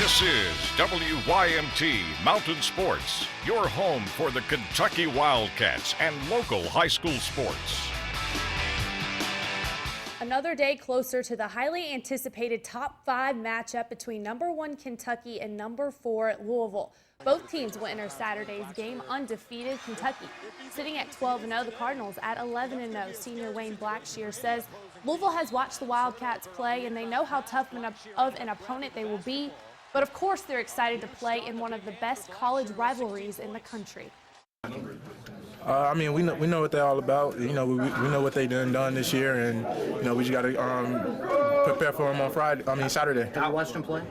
This is WYMT Mountain Sports, your home for the Kentucky Wildcats and local high school sports. Another day closer to the highly anticipated top 5 matchup between number 1 Kentucky and number 4 Louisville. Both teams will enter Saturday's game undefeated. Kentucky sitting at 12-0, the Cardinals at 11-0. Senior Wayne Blackshear says Louisville has watched the Wildcats play and they know how tough of an opponent they will be. But of course they're excited to play in one of the best college rivalries in the country. We know what they're all about. You know, we know what they done this year, and you know, we just got to prepare for them on Saturday. Have you watched them play?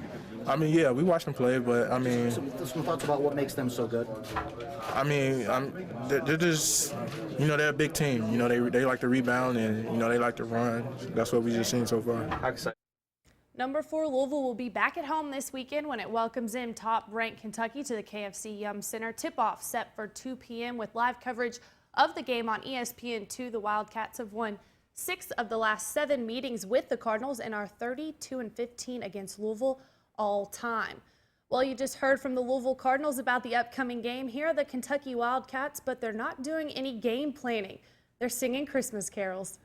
Yeah, we watched them play, but Some thoughts about what makes them so good. They're just, you know, they're a big team. You know, they like to rebound and you know they like to run. That's what we just seen so far. How excited? Number 4 Louisville will be back at home this weekend when it welcomes in top-ranked Kentucky to the KFC Yum Center. Tip-off set for 2 p.m. with live coverage of the game on ESPN2. The Wildcats have won 6 of the last 7 meetings with the Cardinals and are 32-15 against Louisville all time. Well, you just heard from the Louisville Cardinals about the upcoming game. Here are the Kentucky Wildcats, but they're not doing any game planning. They're singing Christmas carols.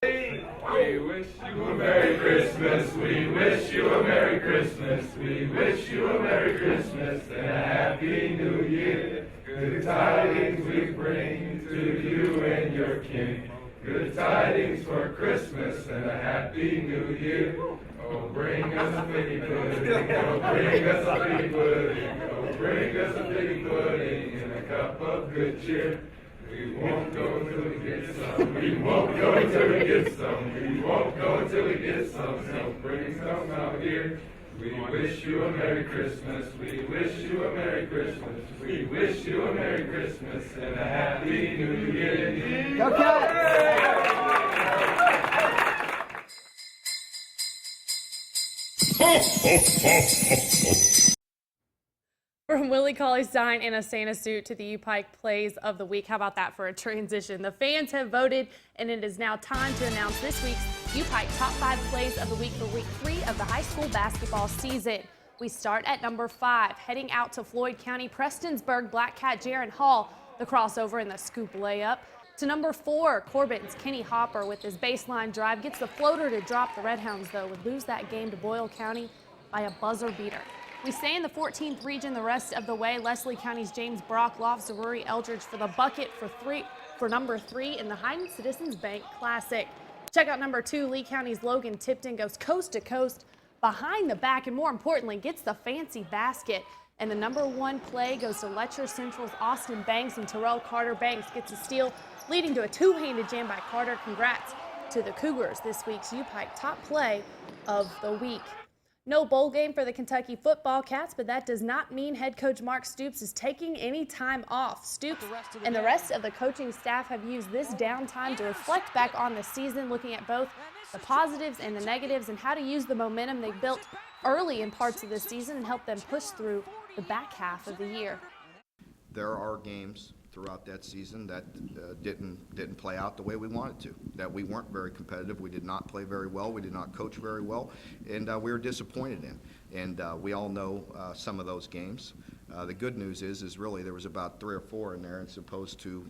We wish you a Merry Christmas, we wish you a Merry Christmas, we wish you a Merry Christmas and a Happy New Year. Good tidings we bring to you and your kin. Good tidings for Christmas and a Happy New Year. Oh, bring us a piggy pudding, oh, bring us a piggy pudding, oh, bring us a piggy pudding and a cup of good cheer. We won't go until we get some. We won't go until we get some. We won't go until we get some. So bring some out here. We wish you a Merry Christmas. We wish you a Merry Christmas. We wish you a Merry Christmas and a Happy New Year. Go Cats! From Willie Cauley-Stein in a Santa suit to the UPike plays of the week. How about that for a transition? The fans have voted, and it is now time to announce this week's UPike top 5 plays of the week for week 3 of the high school basketball season. We start at number 5, heading out to Floyd County, Prestonsburg, Black Cat Jaron Hall, the crossover and the scoop layup. To number 4, Corbin's Kenny Hopper with his baseline drive gets the floater to drop. The Redhounds, though, would lose that game to Boyle County by a buzzer beater. We stay in the 14th region the rest of the way. Leslie County's James Brock lofts to Rory Eldridge for the bucket for number 3 in the Hayden Citizens Bank Classic. Check out number 2, Lee County's Logan Tipton goes coast to coast behind the back and more importantly gets the fancy basket. And the number 1 play goes to Letcher Central's Austin Banks, and Terrell Carter Banks gets a steal, leading to a two-handed jam by Carter. Congrats to the Cougars, this week's UPike top play of the week. No bowl game for the Kentucky football Cats, but that does not mean head coach Mark Stoops is taking any time off. Stoops and the rest of the coaching staff have used this downtime to reflect back on the season, looking at both the positives and the negatives and how to use the momentum they built early in parts of the season and help them push through the back half of the year. There are games throughout that season that didn't play out the way we wanted to, that we weren't very competitive, we did not play very well, we did not coach very well, and we were disappointed in. And we all know some of those games. The good news is really there was about 3 or 4 in there as opposed to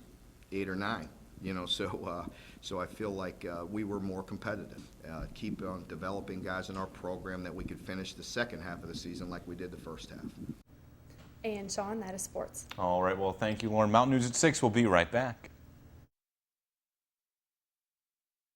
8 or 9. You know, so I feel like we were more competitive. Keep on developing guys in our program that we could finish the second half of the season like we did the first half. And Sean, that is sports. All right, well, thank you, Lauren. Mountain News at 6. We'll be right back.